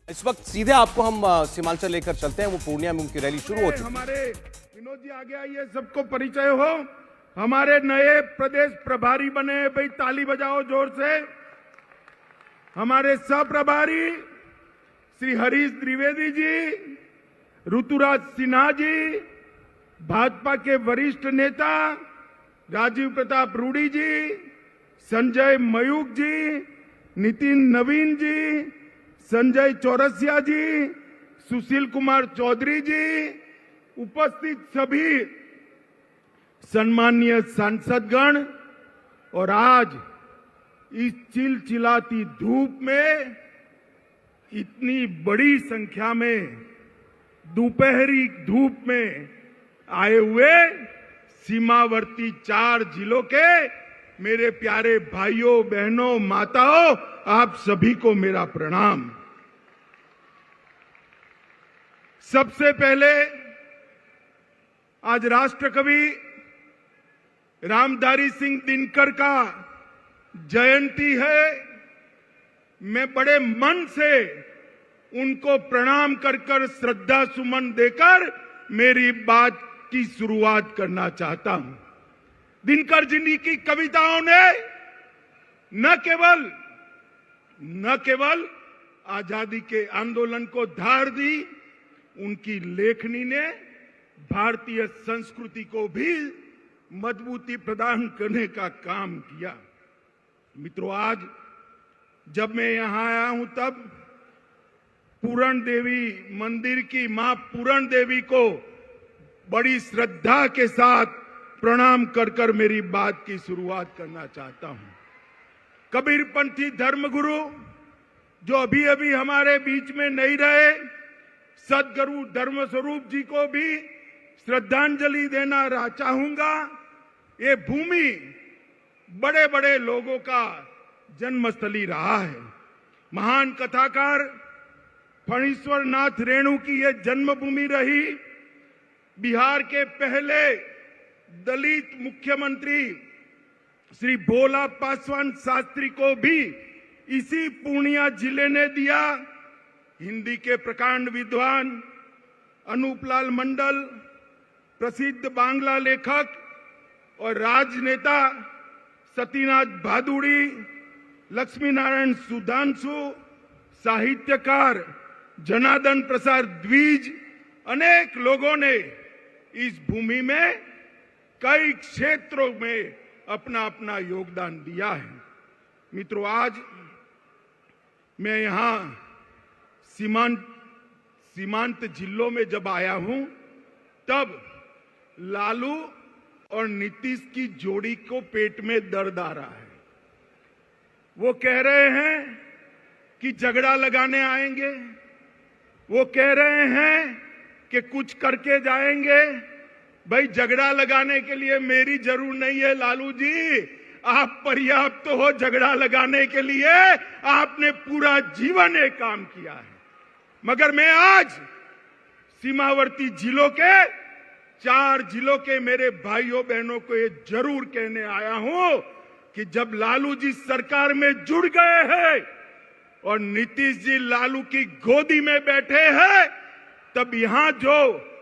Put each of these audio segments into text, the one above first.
इस वक्त सीधे आपको हम सीमांचल लेकर चलते हैं। वो पूर्णिया में उनकी रैली शुरू हो चुकी है। हमारे विनोद जी आगे आइए, सबको परिचय हो। हमारे नए प्रदेश प्रभारी बने, भाई ताली बजाओ जोर से। हमारे सह प्रभारी श्री हरीश द्विवेदी जी, ऋतुराज सिन्हा जी, भाजपा के वरिष्ठ नेता राजीव प्रताप रूडी जी, संजय मयूख जी, नितिन नवीन जी, संजय चौरसिया जी, सुशील कुमार चौधरी जी, उपस्थित सभी सम्मानीय सांसदगण और आज इस चिलचिलाती धूप में इतनी बड़ी संख्या में दोपहरी धूप में आए हुए सीमावर्ती 4 जिलों के मेरे प्यारे भाइयों बहनों माताओं, आप सभी को मेरा प्रणाम। सबसे पहले आज राष्ट्रकवि रामधारी सिंह दिनकर का जयंती है। मैं बड़े मन से उनको प्रणाम कर श्रद्धा सुमन देकर मेरी बात की शुरुआत करना चाहता हूं। दिनकर जी की कविताओं ने न केवल आजादी के आंदोलन को धार दी, उनकी लेखनी ने भारतीय संस्कृति को भी मजबूती प्रदान करने का काम किया। मित्रों, आज जब मैं यहां आया हूं तब पूरण देवी मंदिर की मां पूरण देवी को बड़ी श्रद्धा के साथ प्रणाम कर मेरी बात की शुरुआत करना चाहता हूं। कबीरपंथी धर्मगुरु जो अभी अभी हमारे बीच में नहीं रहे, सदगुरु धर्मस्वरूप जी को भी श्रद्धांजलि देना चाहूंगा। ये भूमि बड़े बड़े लोगों का जन्मस्थली रहा है। महान कथाकार फणीश्वर नाथ रेणु की यह जन्मभूमि रही। बिहार के पहले दलित मुख्यमंत्री श्री भोला पासवान शास्त्री को भी इसी पूर्णिया जिले ने दिया। हिंदी के प्रकांड विद्वान अनूपलाल मंडल, प्रसिद्ध बांग्ला लेखक और राजनेता सतीनाथ भादुड़ी, लक्ष्मी नारायण सुधांशु, साहित्यकार जनार्दन प्रसाद द्विज, अनेक लोगों ने इस भूमि में कई क्षेत्रों में अपना अपना योगदान दिया है। मित्रों, आज मैं यहां सीमांत जिलों में जब आया हूं तब लालू और नीतीश की जोड़ी को पेट में दर्द आ रहा है। वो कह रहे हैं कि झगड़ा लगाने आएंगे, वो कह रहे हैं कि कुछ करके जाएंगे। भाई, झगड़ा लगाने के लिए मेरी जरूर नहीं है लालू जी, आप पर्याप्त हो झगड़ा लगाने के लिए। आपने पूरा जीवन एक काम किया है। मगर मैं आज सीमावर्ती जिलों के 4 जिलों के मेरे भाइयों बहनों को ये जरूर कहने आया हूं कि जब लालू जी सरकार में जुड़ गए हैं और नीतीश जी लालू की गोदी में बैठे हैं, तब यहां जो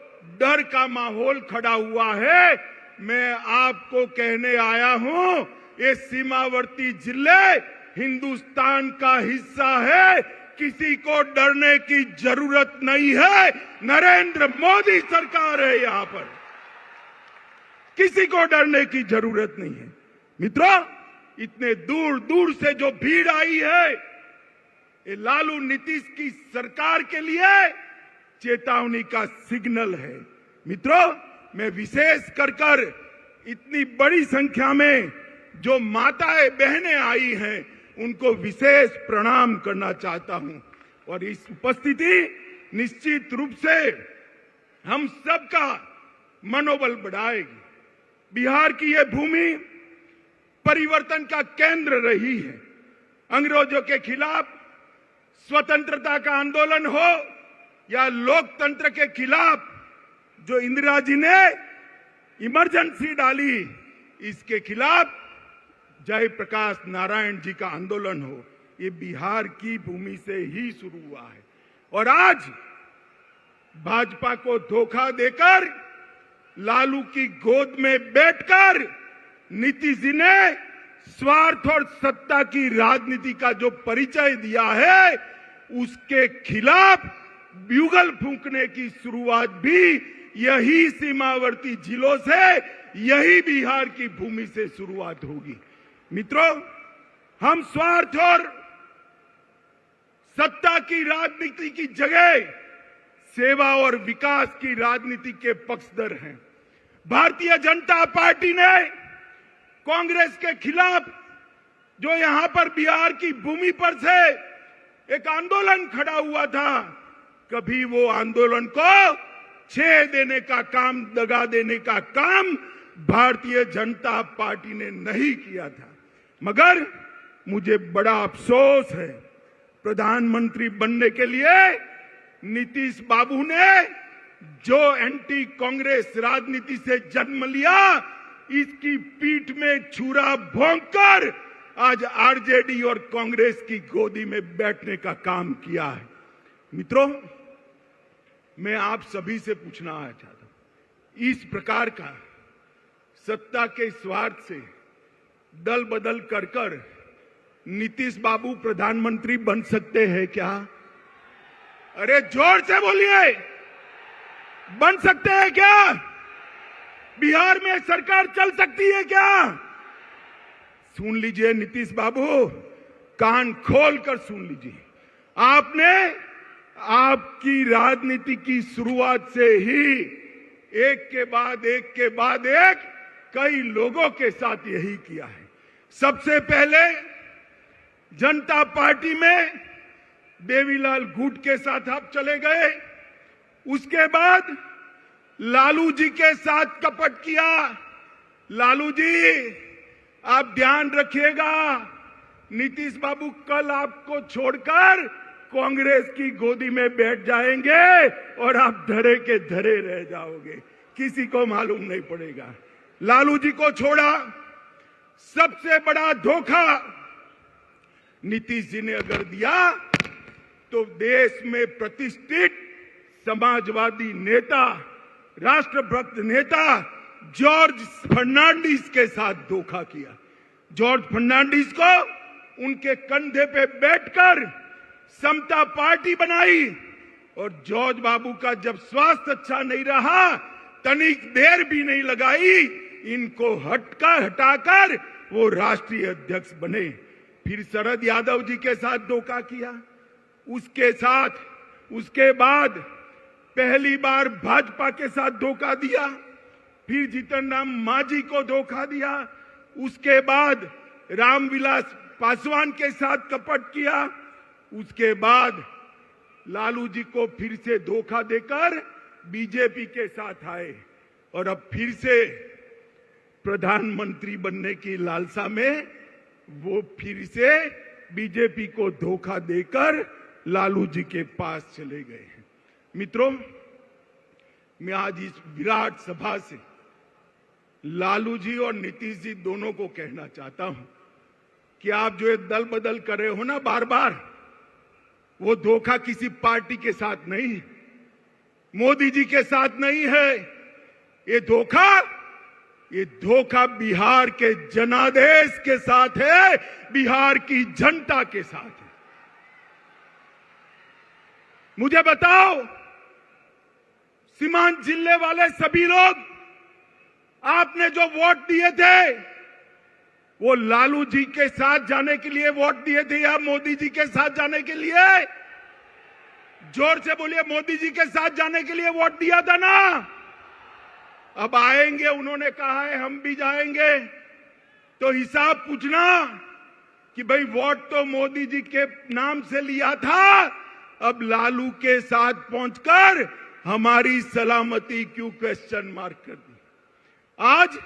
डर का माहौल खड़ा हुआ है, मैं आपको कहने आया हूं, ये सीमावर्ती जिले हिंदुस्तान का हिस्सा है। किसी को डरने की जरूरत नहीं है। नरेंद्र मोदी सरकार है यहां पर, किसी को डरने की जरूरत नहीं है। मित्रों, इतने दूर दूर से जो भीड़ आई है, ये लालू नीतीश की सरकार के लिए चेतावनी का सिग्नल है। मित्रों, मैं विशेष कर इतनी बड़ी संख्या में जो माताएं बहनें आई हैं, उनको विशेष प्रणाम करना चाहता हूं। और इस उपस्थिति निश्चित रूप से हम सबका मनोबल बढ़ाएगी। बिहार की यह भूमि परिवर्तन का केंद्र रही है। अंग्रेजों के खिलाफ स्वतंत्रता का आंदोलन हो या लोकतंत्र के खिलाफ जो इंदिरा जी ने इमरजेंसी डाली, इसके खिलाफ जयप्रकाश नारायण जी का आंदोलन हो, ये बिहार की भूमि से ही शुरू हुआ है। और आज भाजपा को धोखा देकर लालू की गोद में बैठकर नीतीश जी ने स्वार्थ और सत्ता की राजनीति का जो परिचय दिया है, उसके खिलाफ ब्यूगल फूंकने की शुरुआत भी यही सीमावर्ती जिलों से, यही बिहार की भूमि से शुरुआत होगी। मित्रों, हम स्वार्थ और सत्ता की राजनीति की जगह सेवा और विकास की राजनीति के पक्षधर हैं। भारतीय जनता पार्टी ने कांग्रेस के खिलाफ जो यहां पर बिहार की भूमि पर से एक आंदोलन खड़ा हुआ था, कभी वो आंदोलन को छेद देने का काम, दगा देने का काम भारतीय जनता पार्टी ने नहीं किया था। मगर मुझे बड़ा अफसोस है, प्रधानमंत्री बनने के लिए नीतीश बाबू ने जो एंटी कांग्रेस राजनीति से जन्म लिया, इसकी पीठ में छुरा भोंककर आज आरजेडी और कांग्रेस की गोदी में बैठने का काम किया है। मित्रों, मैं आप सभी से पूछना चाहता हूं, इस प्रकार का सत्ता के स्वार्थ से दल बदल कर नीतीश बाबू प्रधानमंत्री बन सकते हैं क्या? अरे जोर से बोलिए, बन सकते हैं क्या? बिहार में सरकार चल सकती है क्या? सुन लीजिए नीतीश बाबू, कान खोलकर सुन लीजिए। आपने आपकी राजनीति की शुरुआत से ही एक के बाद एक कई लोगों के साथ यही किया है। सबसे पहले जनता पार्टी में देवीलाल गुट के साथ आप चले गए, उसके बाद लालू जी के साथ कपट किया। लालू जी, आप ध्यान रखिएगा, नीतीश बाबू कल आपको छोड़कर कांग्रेस की गोदी में बैठ जाएंगे और आप धरे के धरे रह जाओगे, किसी को मालूम नहीं पड़ेगा। लालू जी को छोड़ा, सबसे बड़ा धोखा नीतीश जी ने अगर दिया तो देश में प्रतिष्ठित समाजवादी नेता, राष्ट्रभक्त नेता जॉर्ज फर्नांडिस के साथ धोखा किया। जॉर्ज फर्नांडिस को उनके कंधे पे बैठकर समता पार्टी बनाई और जॉर्ज बाबू का जब स्वास्थ्य अच्छा नहीं रहा, तनिक देर भी नहीं लगाई, इनको हटाकर वो राष्ट्रीय अध्यक्ष बने। फिर शरद यादव जी के साथ धोखा किया, उसके बाद पहली बार भाजपा के साथ धोखा दिया, फिर जीतन राम मांझी को धोखा दिया, उसके बाद रामविलास पासवान के साथ कपट किया, उसके बाद लालू जी को फिर से धोखा देकर बीजेपी के साथ आए और अब फिर से प्रधानमंत्री बनने की लालसा में वो फिर से बीजेपी को धोखा देकर लालू जी के पास चले गए हैं। मित्रों, मैं आज इस विराट सभा से लालू जी और नीतीश जी दोनों को कहना चाहता हूं कि आप जो ये दल बदल कर रहे हो ना बार बार, वो धोखा किसी पार्टी के साथ नहीं है, मोदी जी के साथ नहीं है। ये धोखा बिहार के जनादेश के साथ है, बिहार की जनता के साथ है। मुझे बताओ, सीमांत जिले वाले सभी लोग, आपने जो वोट दिए थे, वो लालू जी के साथ जाने के लिए वोट दिए थे या मोदी जी के साथ जाने के लिए? जोर से बोलिए, मोदी जी के साथ जाने के लिए वोट दिया था ना? अब आएंगे, उन्होंने कहा है हम भी जाएंगे, तो हिसाब पूछना कि भाई वोट तो मोदी जी के नाम से लिया था, अब लालू के साथ पहुंचकर हमारी सलामती क्यों क्वेश्चन मार्क कर दी। आज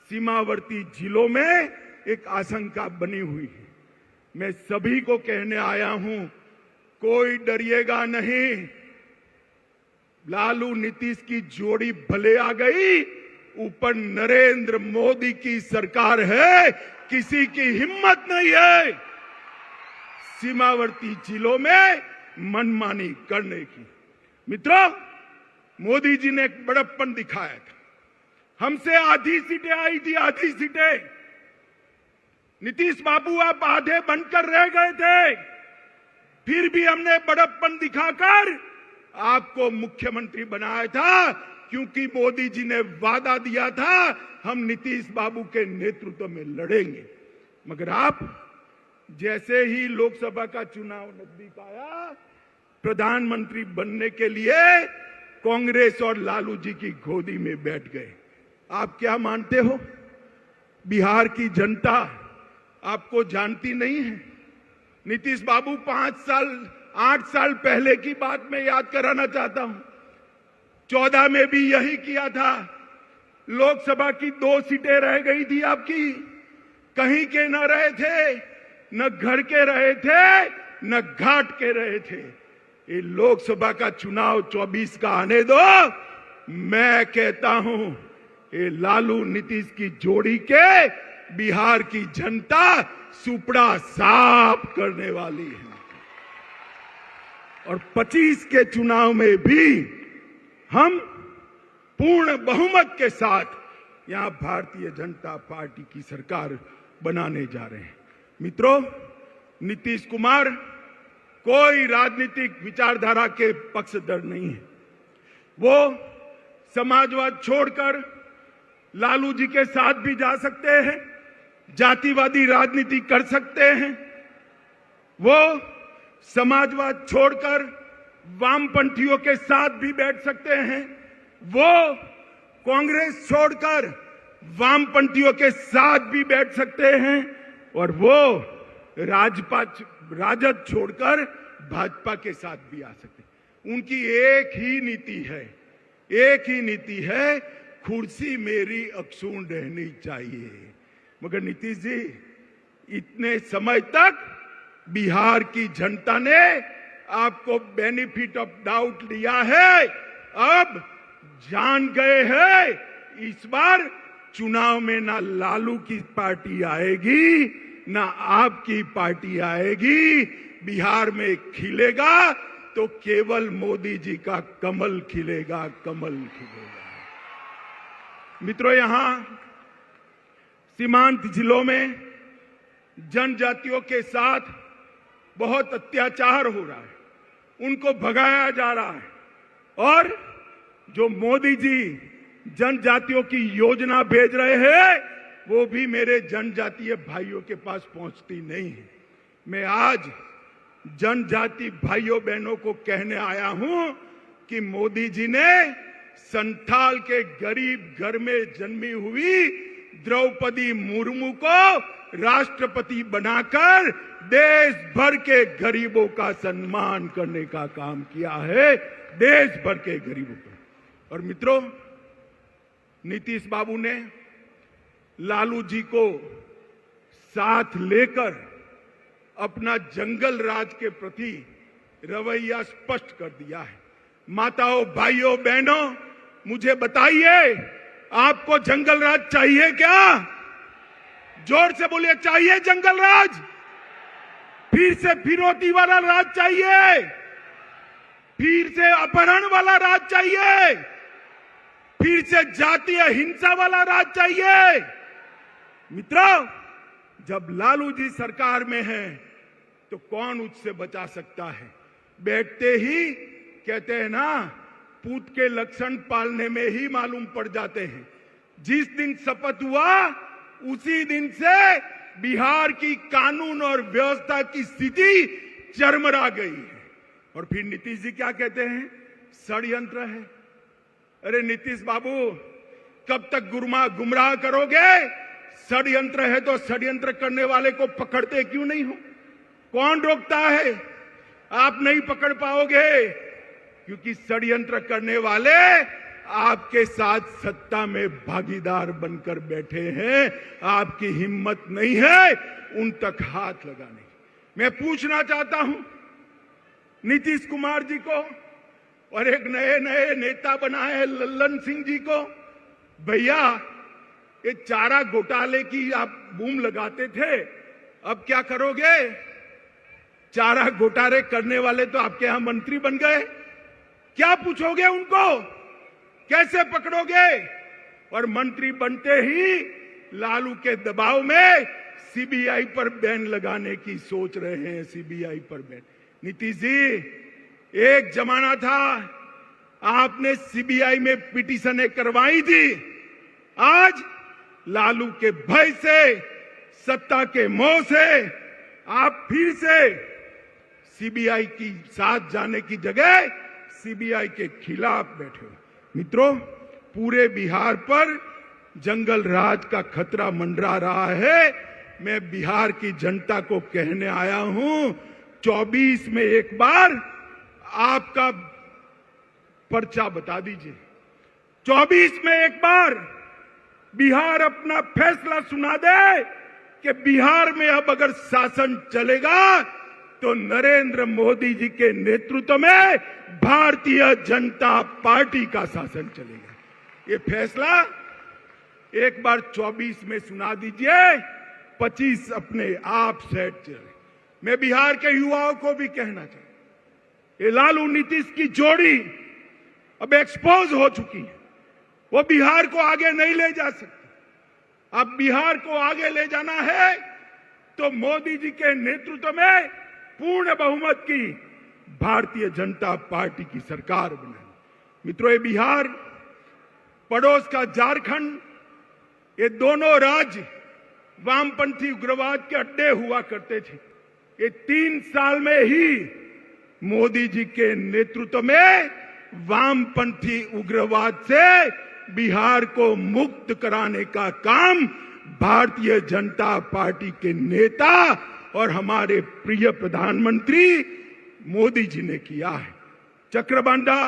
सीमावर्ती जिलों में एक आशंका बनी हुई है। मैं सभी को कहने आया हूं, कोई डरिएगा नहीं। लालू नीतीश की जोड़ी भले आ गई, ऊपर नरेंद्र मोदी की सरकार है, किसी की हिम्मत नहीं है सीमावर्ती जिलों में मनमानी करने की। मित्रों, मोदी जी ने एक बड़प्पन दिखाया था। हमसे आधी सीटें आई थी, आधी सीटें। नीतीश बाबू आप आधे बनकर रह गए थे, फिर भी हमने बड़प्पन दिखाकर आपको मुख्यमंत्री बनाया था, क्योंकि मोदी जी ने वादा दिया था हम नीतीश बाबू के नेतृत्व में लड़ेंगे। मगर आप जैसे ही लोकसभा का चुनाव नजदीक आया, प्रधानमंत्री बनने के लिए कांग्रेस और लालू जी की गोदी में बैठ गए। आप क्या मानते हो, बिहार की जनता आपको जानती नहीं है? नीतीश बाबू 8 साल पहले की बात मैं याद कराना चाहता हूं। 14 में भी यही किया था। लोकसभा की 2 सीटें रह गई थी आपकी, कहीं के न रहे थे, न घर के रहे थे, न घाट के रहे थे। ये लोकसभा का चुनाव 24 का आने दो। मैं कहता हूं ये लालू नीतीश की जोड़ी के बिहार की जनता सुपड़ा साफ करने वाली है। और 25 के चुनाव में भी हम पूर्ण बहुमत के साथ यहां भारतीय जनता पार्टी की सरकार बनाने जा रहे हैं। मित्रों, नीतीश कुमार कोई राजनीतिक विचारधारा के पक्षधर नहीं है। वो समाजवाद छोड़कर लालू जी के साथ भी जा सकते हैं, जातिवादी राजनीति कर सकते हैं। वो समाजवाद छोड़कर वामपंथियों के साथ भी बैठ सकते हैं। वो कांग्रेस छोड़कर वामपंथियों के साथ भी बैठ सकते हैं। और वो राजद छोड़कर भाजपा के साथ भी आ सकते हैं। उनकी एक ही नीति है, कुर्सी मेरी अक्षुण्ण रहनी चाहिए। मगर नीतीश जी, इतने समय तक बिहार की जनता ने आपको बेनिफिट ऑफ डाउट लिया है, अब जान गए हैं इस बार चुनाव में ना लालू की पार्टी आएगी, ना आपकी पार्टी आएगी। बिहार में खिलेगा तो केवल मोदी जी का कमल खिलेगा, कमल खिलेगा। मित्रों, यहां सीमांत जिलों में जनजातियों के साथ बहुत अत्याचार हो रहा है, उनको भगाया जा रहा है। और जो मोदी जी जनजातियों की योजना भेज रहे हैं, वो भी मेरे जनजातीय भाइयों के पास पहुंचती नहीं है। मैं आज जनजाति भाइयों बहनों को कहने आया हूं कि मोदी जी ने संथाल के गरीब घर में जन्मी हुई द्रौपदी मुर्मू को राष्ट्रपति बनाकर देश भर के गरीबों का सम्मान करने का काम किया है, देश भर के गरीबों का। और मित्रों, नीतीश बाबू ने लालू जी को साथ लेकर अपना जंगल राज के प्रति रवैया स्पष्ट कर दिया है। माताओं, भाइयों, बहनों, मुझे बताइए, आपको जंगल राज चाहिए क्या? जोर से बोलिए, चाहिए जंगल राज? फिर से फिरौती वाला राज चाहिए? फिर से अपहरण वाला राज चाहिए? फिर से जातीय हिंसा वाला राज चाहिए? मित्रों, जब लालू जी सरकार में है तो कौन उससे बचा सकता है? बैठते ही कहते हैं ना, पूत के लक्षण पालने में ही मालूम पड़ जाते हैं। जिस दिन शपथ हुआ उसी दिन से बिहार की कानून और व्यवस्था की स्थिति चरमरा गई है। और फिर नीतीश जी क्या कहते हैं? षड्यंत्र है। अरे नीतीश बाबू, कब तक गुमराह करोगे? षड्यंत्र है तो षड्यंत्र करने वाले को पकड़ते क्यों नहीं हो? कौन रोकता है? आप नहीं पकड़ पाओगे, क्योंकि षड्यंत्र करने वाले आपके साथ सत्ता में भागीदार बनकर बैठे हैं। आपकी हिम्मत नहीं है उन तक हाथ लगाने की। मैं पूछना चाहता हूं नीतीश कुमार जी को और एक नए नेता बनाए हैं लल्लन सिंह जी को, भैया ये चारा घोटाले की आप बूम लगाते थे, अब क्या करोगे? चारा घोटाले करने वाले तो आपके यहां मंत्री बन गए। क्या पूछोगे उनको, कैसे पकड़ोगे? और मंत्री बनते ही लालू के दबाव में सीबीआई पर बैन लगाने की सोच रहे हैं। सीबीआई पर बैन। नीतीश जी, एक जमाना था आपने सीबीआई में पिटीशनें करवाई थी। आज लालू के भय से, सत्ता के मोह से आप फिर से सीबीआई की साथ जाने की जगह सीबीआई के खिलाफ बैठे हो। मित्रों, पूरे बिहार पर जंगल राज का खतरा मंडरा रहा है। मैं बिहार की जनता को कहने आया हूं, 24 में एक बार आपका पर्चा बता दीजिए। 24 में एक बार बिहार अपना फैसला सुना दे कि बिहार में अब अगर शासन चलेगा तो नरेंद्र मोदी जी के नेतृत्व में भारतीय जनता पार्टी का शासन चलेगा। ये फैसला एक बार 24 में सुना दीजिए, 25 अपने आप सेट चले। मैं बिहार के युवाओं को भी कहना चाहता हूं, ये लालू नीतीश की जोड़ी अब एक्सपोज हो चुकी है। वो बिहार को आगे नहीं ले जा सकती। अब बिहार को आगे ले जाना है तो मोदी जी के नेतृत्व में पूर्ण बहुमत की भारतीय जनता पार्टी की सरकार बनानी। मित्रों, ये बिहार, पड़ोस का झारखंड, ये दोनों राज्य वामपंथी उग्रवाद के अड्डे हुआ करते थे। ये 3 साल में ही मोदी जी के नेतृत्व में वामपंथी उग्रवाद से बिहार को मुक्त कराने का काम भारतीय जनता पार्टी के नेता और हमारे प्रिय प्रधानमंत्री मोदी जी ने किया है। चक्रबांधा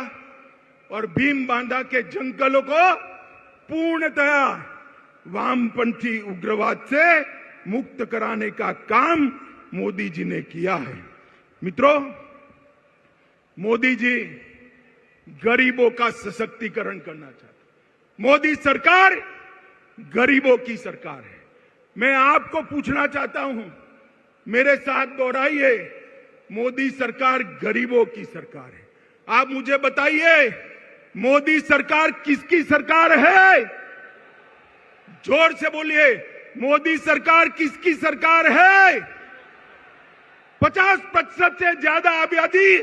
और भीम बांधा के जंगलों को पूर्णतया वामपंथी उग्रवाद से मुक्त कराने का काम मोदी जी ने किया है। मित्रों, मोदी जी गरीबों का सशक्तिकरण करना चाहते। मोदी सरकार गरीबों की सरकार है। मैं आपको पूछना चाहता हूं, मेरे साथ दोहराइए, मोदी सरकार गरीबों की सरकार है। आप मुझे बताइए, मोदी सरकार किसकी सरकार है? जोर से बोलिए, मोदी सरकार किसकी सरकार है? 50% से ज्यादा आबादी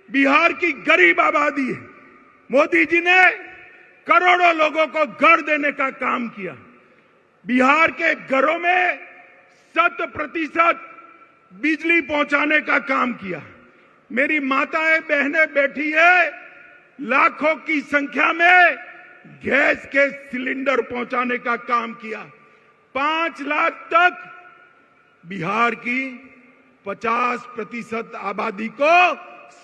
बिहार की गरीब आबादी है। मोदी जी ने करोड़ों लोगों को घर देने का काम किया। बिहार के घरों में 100% बिजली पहुंचाने का काम किया। मेरी माताएं बहनें बैठी है, लाखों की संख्या में गैस के सिलेंडर पहुंचाने का काम किया। 5 लाख तक बिहार की 50% आबादी को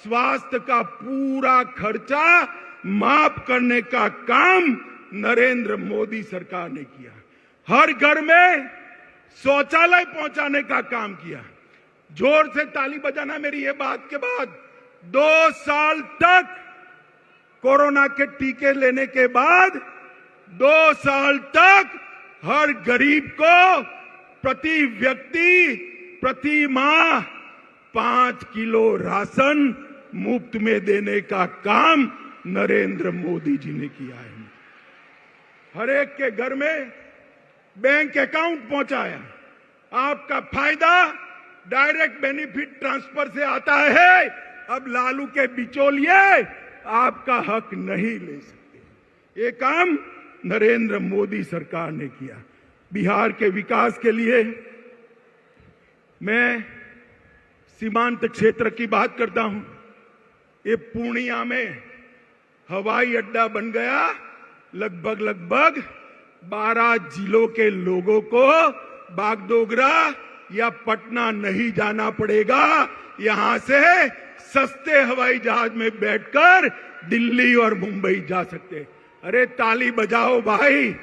स्वास्थ्य का पूरा खर्चा माफ करने का काम नरेंद्र मोदी सरकार ने किया। हर घर में शौचालय पहुंचाने का काम किया। जोर से ताली बजाना मेरी ये बात के बाद। 2 साल तक कोरोना के टीके लेने के बाद 2 साल तक हर गरीब को प्रति व्यक्ति प्रति माह 5 किलो राशन मुफ्त में देने का काम नरेंद्र मोदी जी ने किया है। हर एक के घर में बैंक अकाउंट पहुंचाया। आपका फायदा डायरेक्ट बेनिफिट ट्रांसफर से आता है। अब लालू के बिचौलिए आपका हक नहीं ले सकते। ये काम नरेंद्र मोदी सरकार ने किया। बिहार के विकास के लिए मैं सीमांत क्षेत्र की बात करता हूं। ये पूर्णिया में हवाई अड्डा बन गया। लगभग 12 जिलों के लोगों को बागडोगरा या पटना नहीं जाना पड़ेगा। यहां से सस्ते हवाई जहाज में बैठकर दिल्ली और मुंबई जा सकते। अरे ताली बजाओ भाई,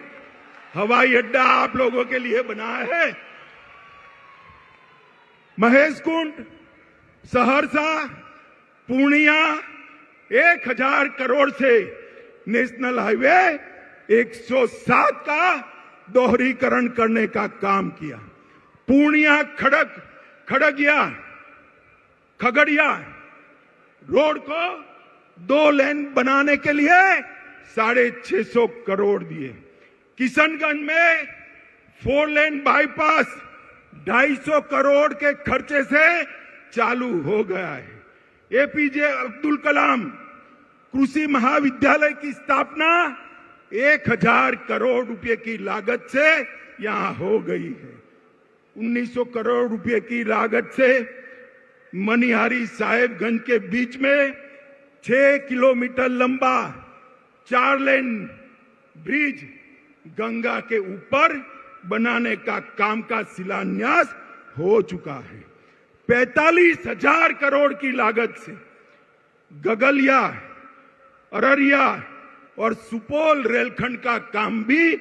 हवाई अड्डा आप लोगों के लिए बना है। महेशकुंड, सहरसा, पूर्णिया 1000 करोड़ से नेशनल हाईवे 107 का दोहरीकरण करने का काम किया। पूर्णिया खड़गिया खगड़िया रोड को 2 लेन बनाने के लिए 650 करोड़ दिए। किशनगंज में 4 लेन बाईपास 250 करोड़ के खर्चे से चालू हो गया है। एपीजे अब्दुल कलाम कृषि महाविद्यालय की स्थापना 1000 करोड़ रुपए की लागत से यहां हो गई है। 1900 करोड़ रुपए की लागत से मनिहारी साहेबगंज के बीच में 6 किलोमीटर लंबा 4 लेन ब्रिज गंगा के ऊपर बनाने का काम का शिलान्यास हो चुका है। 45,000 करोड़ की लागत से गगलिया, अररिया और सुपौल रेलखंड का काम भी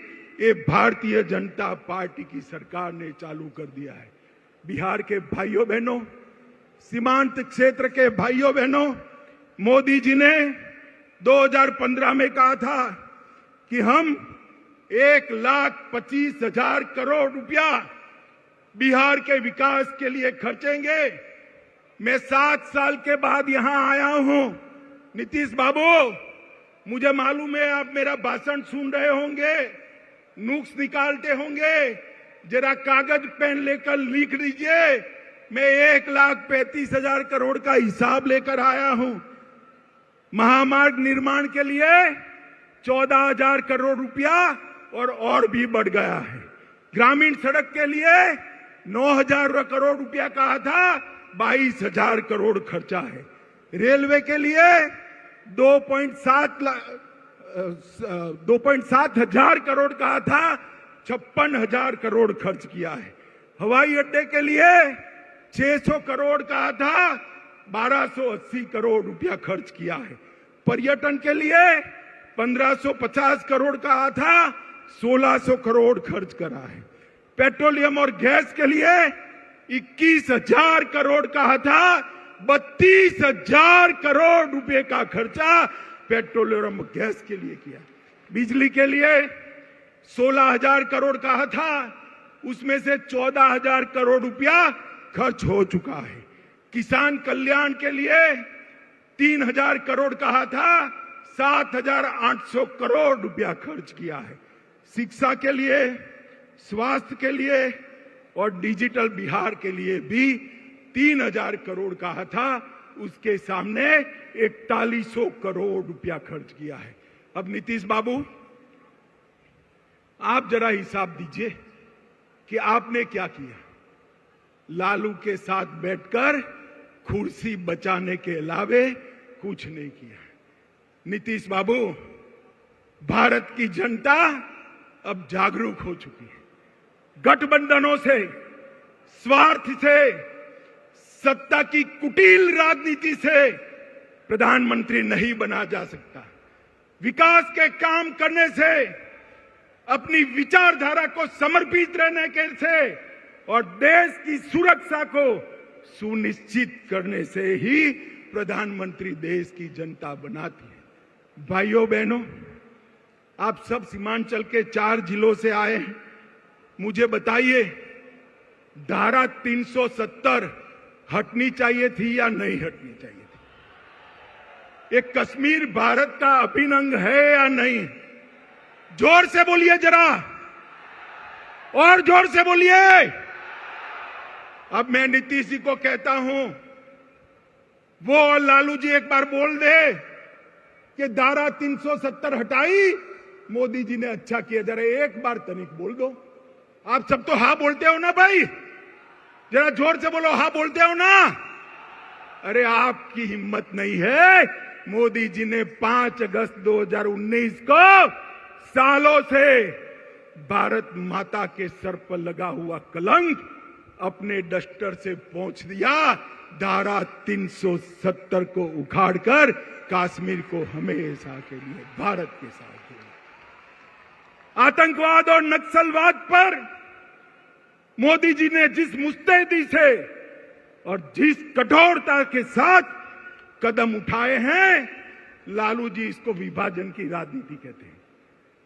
ये भारतीय जनता पार्टी की सरकार ने चालू कर दिया है। बिहार के भाइयों बहनों, सीमांत क्षेत्र के भाइयों बहनों, मोदी जी ने 2015 में कहा था कि हम 1,25,000 करोड़ रुपया बिहार के विकास के लिए खर्चेंगे। मैं 7 साल के बाद यहां आया हूं। नीतीश बाबू, मुझे मालूम है आप मेरा भाषण सुन रहे होंगे, नुक्स निकालते होंगे, जरा कागज पेन लेकर लिख लीजिए। मैं 1,35,000 करोड़ का हिसाब लेकर आया हूं। महामार्ग निर्माण के लिए 14,000 करोड़ रुपया और भी बढ़ गया है। ग्रामीण सड़क के लिए 9,000 करोड़ रुपया कहा था, 22,000 करोड़ खर्चा है। रेलवे के लिए 2.7 हजार करोड़ कहा था, 56,000 करोड़ खर्च किया है। हवाई अड्डे के लिए 600 करोड़ कहा था, 1280 करोड़ रुपया खर्च किया है। पर्यटन के लिए 1550 करोड़ कहा था, 1600 करोड़ खर्च करा है। पेट्रोलियम और गैस के लिए 21,000 करोड़ कहा था, 32,000 करोड़ रुपए का खर्चा पेट्रोलियम और गैस के लिए किया। बिजली के लिए 16,000 करोड़ कहा था, उसमें से 14,000 करोड़ रुपया खर्च हो चुका है। किसान कल्याण के लिए 3,000 करोड़ कहा था, 7,800 करोड़ रुपया खर्च किया है। शिक्षा के लिए, स्वास्थ्य के लिए और डिजिटल बिहार के लिए भी 3,000 करोड़ कहा था, उसके सामने 4100 करोड़ रुपया खर्च किया है। अब नीतीश बाबू, आप जरा हिसाब दीजिए कि आपने क्या किया। लालू के साथ बैठकर कुर्सी बचाने के अलावे कुछ नहीं किया। नीतीश बाबू, भारत की जनता अब जागरूक हो चुकी है। गठबंधनों से, स्वार्थ से, सत्ता की कुटिल राजनीति से प्रधानमंत्री नहीं बना जा सकता। विकास के काम करने से, अपनी विचारधारा को समर्पित रहने के से और देश की सुरक्षा को सुनिश्चित करने से ही प्रधानमंत्री देश की जनता बनाती है। भाइयों बहनों, आप सब सीमांचल के 4 जिलों से आए हैं। मुझे बताइए, धारा 370 हटनी चाहिए थी या नहीं हटनी चाहिए थी? ये कश्मीर भारत का अभिन्न अंग है या नहीं? जोर से बोलिए जरा, और जोर से बोलिए। अब मैं नीतीश जी को कहता हूं, वो और लालू जी एक बार बोल दे कि धारा 370 हटाई, मोदी जी ने अच्छा किया। जरा एक बार तनिक बोल दो। आप सब तो हाँ बोलते हो ना भाई, जरा जोर से बोलो, हाँ बोलते हो ना? अरे आपकी हिम्मत नहीं है। मोदी जी ने 5 अगस्त 2019 को सालों से भारत माता के सर पर लगा हुआ कलंक अपने डस्टर से पोंछ दिया। धारा 370 को उखाड़कर कश्मीर को हमेशा के लिए भारत के साथ दिया। आतंकवाद और नक्सलवाद पर मोदी जी ने जिस मुस्तैदी से और जिस कठोरता के साथ कदम उठाए हैं, लालू जी इसको विभाजन की राजनीति कहते हैं।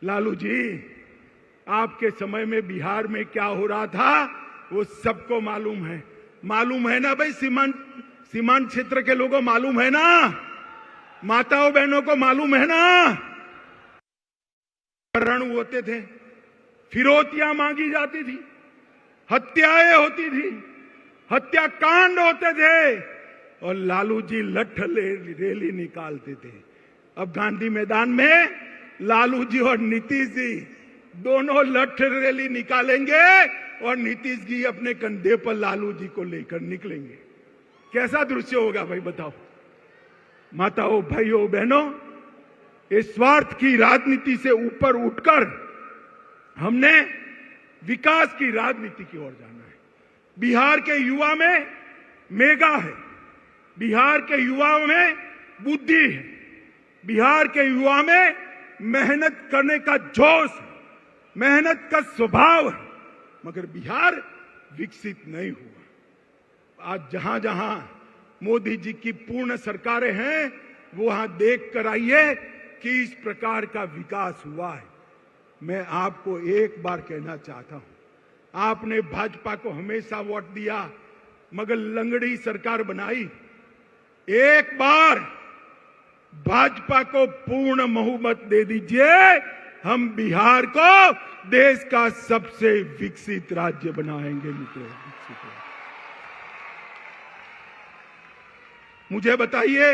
लालू जी, आपके समय में बिहार में क्या हो रहा था वो सबको मालूम है। मालूम है ना भाई, सीमांत क्षेत्र के लोगों मालूम है ना, माताओं बहनों को मालूम है ना, रण होते थे, फिरौतियां मांगी जाती थी, हत्याएं होती थी, हत्याकांड होते थे और लालू जी लठ रैली निकालते थे। अब गांधी मैदान में लालू जी और नीतीश जी दोनों लठ रैली निकालेंगे और नीतीश जी अपने कंधे पर लालू जी को लेकर निकलेंगे। कैसा दृश्य होगा भाई बताओ। माताओं, भाइयों, बहनों, इस स्वार्थ की राजनीति से ऊपर उठकर हमने विकास की राजनीति की ओर जाना है। बिहार के युवा में मेगा है, बिहार के युवाओं में बुद्धि है, बिहार के युवा में मेहनत करने का जोश है, मेहनत का स्वभाव है, मगर बिहार विकसित नहीं हुआ। आज जहां जहां मोदी जी की पूर्ण सरकारें हैं, वहां देख कर आइए कि इस प्रकार का विकास हुआ है। मैं आपको एक बार कहना चाहता हूं, आपने भाजपा को हमेशा वोट दिया मगर लंगड़ी सरकार बनाई। एक बार भाजपा को पूर्ण बहुमत दे दीजिए, हम बिहार को देश का सबसे विकसित राज्य बनाएंगे। मुझे बताइए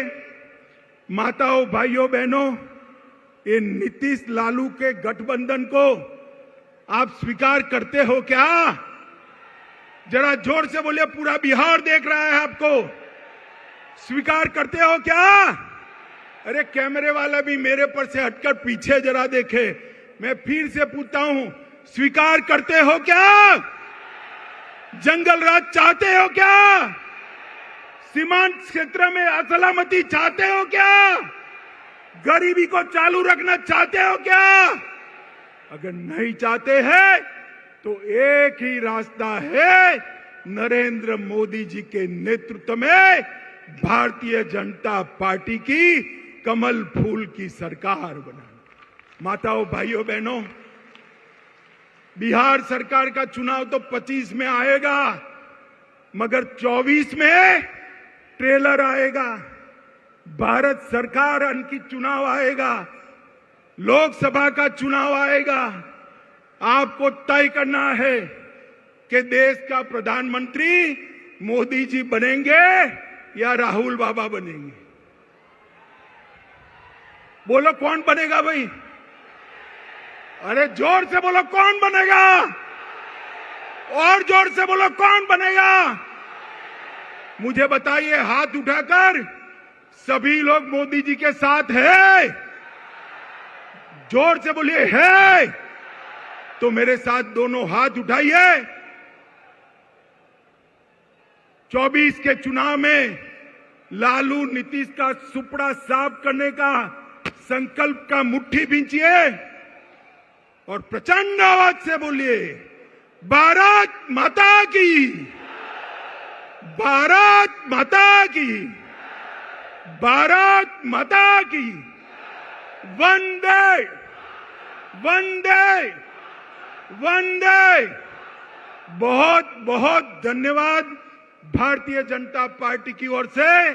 माताओं, भाइयों, बहनों, ये नीतीश लालू के गठबंधन को आप स्वीकार करते हो क्या? जरा जोर से बोलिए, पूरा बिहार देख रहा है आपको। स्वीकार करते हो क्या? अरे कैमरे वाला भी मेरे पर से हटकर पीछे जरा देखे। मैं फिर से पूछता हूं, स्वीकार करते हो क्या? जंगल राज चाहते हो क्या? सीमांत क्षेत्र में असलामती चाहते हो क्या? गरीबी को चालू रखना चाहते हो क्या? अगर नहीं चाहते हैं तो एक ही रास्ता है, नरेंद्र मोदी जी के नेतृत्व में भारतीय जनता पार्टी की कमल फूल की सरकार बनाना। माताओं, भाइयों, बहनों, बिहार सरकार का चुनाव तो 25 में आएगा, मगर 24 में ट्रेलर आएगा, भारत सरकार की चुनाव आएगा, लोकसभा का चुनाव आएगा। आपको तय करना है कि देश का प्रधानमंत्री मोदी जी बनेंगे या राहुल बाबा बनेंगे। बोलो कौन बनेगा भाई? अरे जोर से बोलो, कौन बनेगा? और जोर से बोलो, कौन बनेगा? मुझे बताइए, हाथ उठाकर सभी लोग मोदी जी के साथ है? जोर से बोलिए, है तो मेरे साथ दोनों हाथ उठाइए। 24 के चुनाव में लालू नीतीश का सुपड़ा साफ करने का संकल्प का मुट्ठी भींचिए और प्रचंड आवाज से बोलिए, भारत माता की, भारत माता की, भारत माता की, वंदे वंदे वंदे। बहुत बहुत धन्यवाद भारतीय जनता पार्टी की ओर से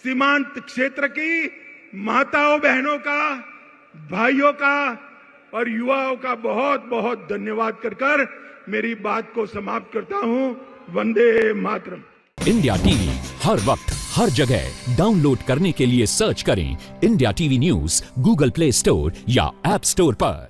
सीमांत क्षेत्र की माताओं, बहनों का, भाइयों का और युवाओं का बहुत बहुत धन्यवाद कर मेरी बात को समाप्त करता हूं। वंदे मातरम। इंडिया टीवी हर वक्त हर जगह डाउनलोड करने के लिए सर्च करें India TV news Google play store या ऐप स्टोर पर।